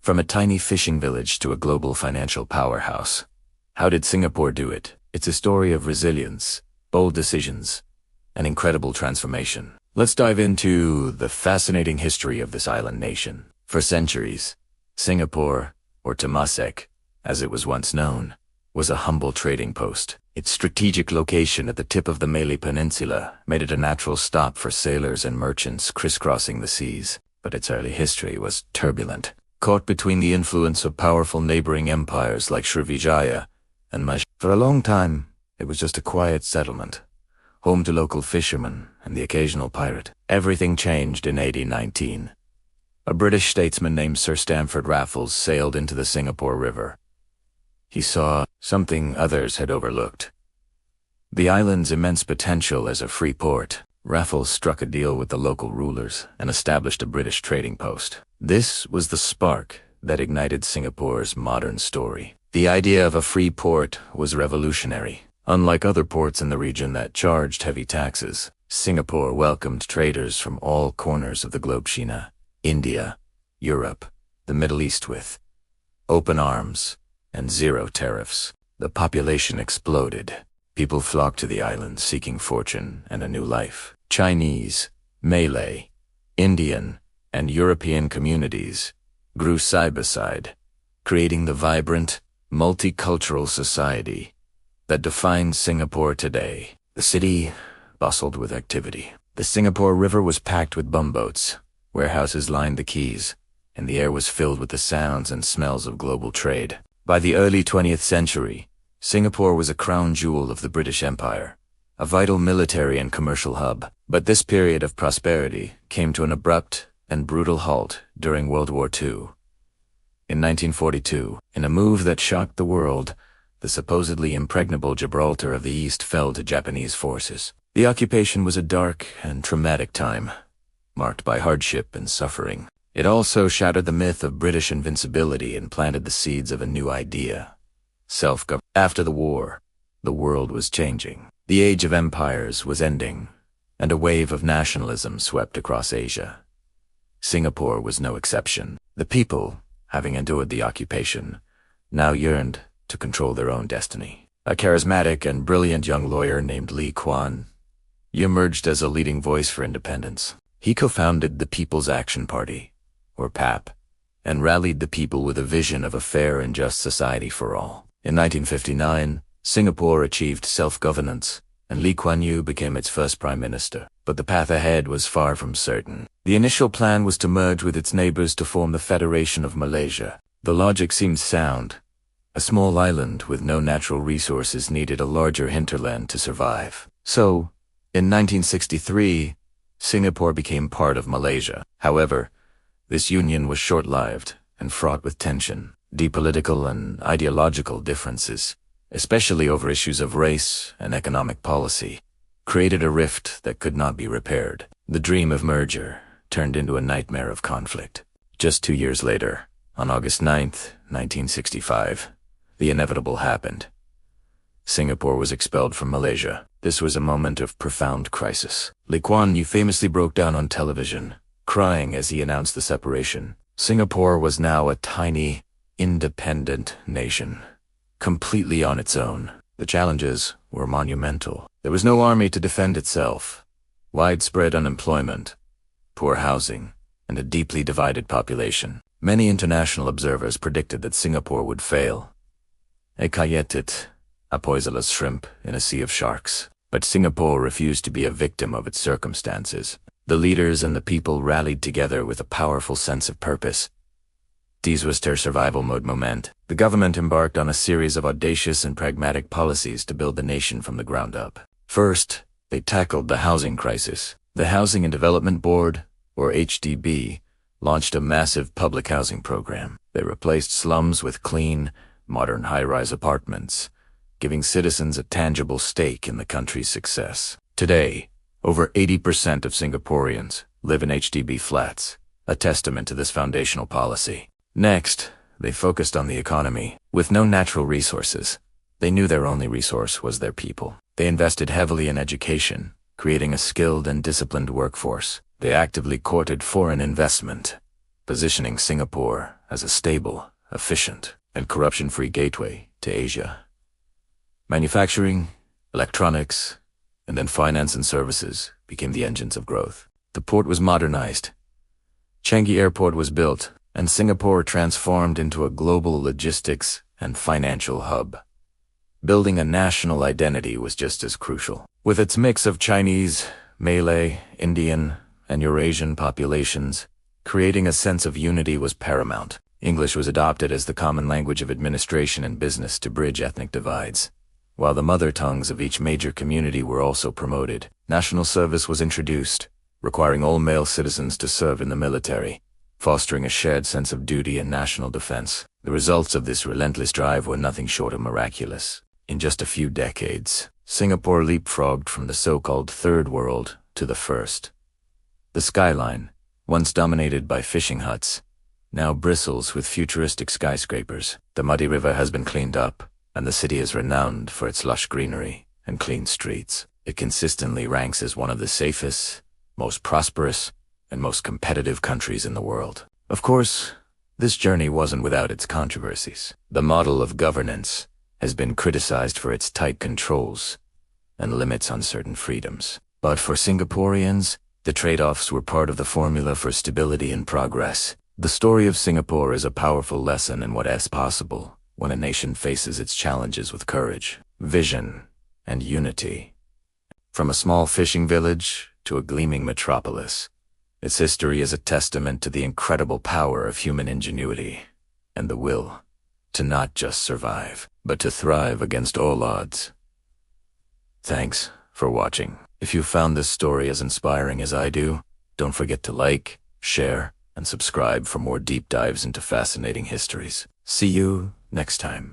From a tiny fishing village to a global financial powerhouse. How did Singapore do it? It's a story of resilience, bold decisions, and incredible transformation. Let's dive into the fascinating history of this island nation. For centuries, Singapore, or Temasek, as it was once known, was a humble trading post. Its strategic location at the tip of the Malay Peninsula made it a natural stop for sailors and merchants crisscrossing the seas. But its early history was turbulent. Caught between the influence of powerful neighboring empires like Srivijaya and Malaysia. For a long time, it was just a quiet settlement, home to local fishermen and the occasional pirate. Everything changed in 1819. A British statesman named Sir Stamford Raffles sailed into the Singapore River. He saw something others had overlooked: the island's immense potential as a free port. Raffles struck a deal with the local rulers and established a British trading post. This was the spark that ignited Singapore's modern story. The idea of a free port was revolutionary. Unlike other ports in the region that charged heavy taxes, Singapore welcomed traders from all corners of the globe: China, India, Europe, the Middle East, with open arms and zero tariffs. The population exploded. People flocked to the island seeking fortune and a new life. Chinese, Malay, Indian, and European communities grew side by side, creating the vibrant, multicultural society that defines Singapore today. The city bustled with activity. The Singapore River was packed with bumboats, warehouses lined the quays, and the air was filled with the sounds and smells of global trade. By the early 20th century, Singapore was a crown jewel of the British Empire, a vital military and commercial hub. But this period of prosperity came to an abrupt and brutal halt during World War II. In 1942, in a move that shocked the world, the supposedly impregnable Gibraltar of the East fell to Japanese forces. The occupation was a dark and traumatic time, marked by hardship and suffering. It also shattered the myth of British invincibility and planted the seeds of a new idea: self-government. After the war, the world was changing. The age of empires was ending, and a wave of nationalism swept across Asia. Singapore was no exception. The people, having endured the occupation, now yearned to control their own destiny. A charismatic and brilliant young lawyer named Lee Kuan emerged as a leading voice for independence. He co-founded the People's Action Party, or PAP, and rallied the people with a vision of a fair and just society for all. In 1959, Singapore achieved self-governance, and Lee Kuan Yew became its first prime minister. But the path ahead was far from certain. The initial plan was to merge with its neighbors to form the Federation of Malaysia. The logic seemed sound. A small island with no natural resources needed a larger hinterland to survive. So, in 1963, Singapore became part of Malaysia. However, this union was short-lived and fraught with tension. Deep political and ideological differences, especially over issues of race and economic policy, created a rift that could not be repaired. The dream of merger turned into a nightmare of conflict. Just 2 years later, on August 9th, 1965, the inevitable happened. Singapore was expelled from Malaysia. This was a moment of profound crisis. Lee Kuan Yew famously broke down on television, crying as he announced the separation. Singapore was now a tiny, independent nation, completely on its own. The challenges were monumental. There was no army to defend itself, widespread unemployment, poor housing, and a deeply divided population. Many international observers predicted that Singapore would fail. A kayetit, a poisonous shrimp in a sea of sharks. But Singapore refused to be a victim of its circumstances. The leaders and the people rallied together with a powerful sense of purpose. This was their survival mode moment. The government embarked on a series of audacious and pragmatic policies to build the nation from the ground up. First, they tackled the housing crisis. The Housing and Development Board, or HDB, launched a massive public housing program. They replaced slums with clean, modern high-rise apartments, giving citizens a tangible stake in the country's success. Today, over 80% of Singaporeans live in HDB flats, a testament to this foundational policy. Next, they focused on the economy. With no natural resources, they knew their only resource was their people. They invested heavily in education, creating a skilled and disciplined workforce. They actively courted foreign investment, positioning Singapore as a stable, efficient, and corruption-free gateway to Asia. Manufacturing, electronics, and then finance and services became the engines of growth. The port was modernized. Changi Airport was built, and Singapore transformed into a global logistics and financial hub. Building a national identity was just as crucial. With its mix of Chinese, Malay, Indian, and Eurasian populations, creating a sense of unity was paramount. English was adopted as the common language of administration and business to bridge ethnic divides. While the mother tongues of each major community were also promoted, national service was introduced, requiring all male citizens to serve in the military, fostering a shared sense of duty and national defense. The results of this relentless drive were nothing short of miraculous. In just a few decades, Singapore leapfrogged from the so-called Third World to the First. The skyline, once dominated by fishing huts, now bristles with futuristic skyscrapers. The muddy river has been cleaned up, and the city is renowned for its lush greenery and clean streets. It consistently ranks as one of the safest, most prosperous, and most competitive countries in the world. Of course, this journey wasn't without its controversies. The model of governance has been criticized for its tight controls and limits on certain freedoms. But for Singaporeans, the trade-offs were part of the formula for stability and progress. The story of Singapore is a powerful lesson in what is possible when a nation faces its challenges with courage, vision, and unity. From a small fishing village to a gleaming metropolis, its history is a testament to the incredible power of human ingenuity and the will to not just survive, but to thrive against all odds. Thanks for watching. If you found this story as inspiring as I do, don't forget to like, share, and subscribe for more deep dives into fascinating histories. See you next time.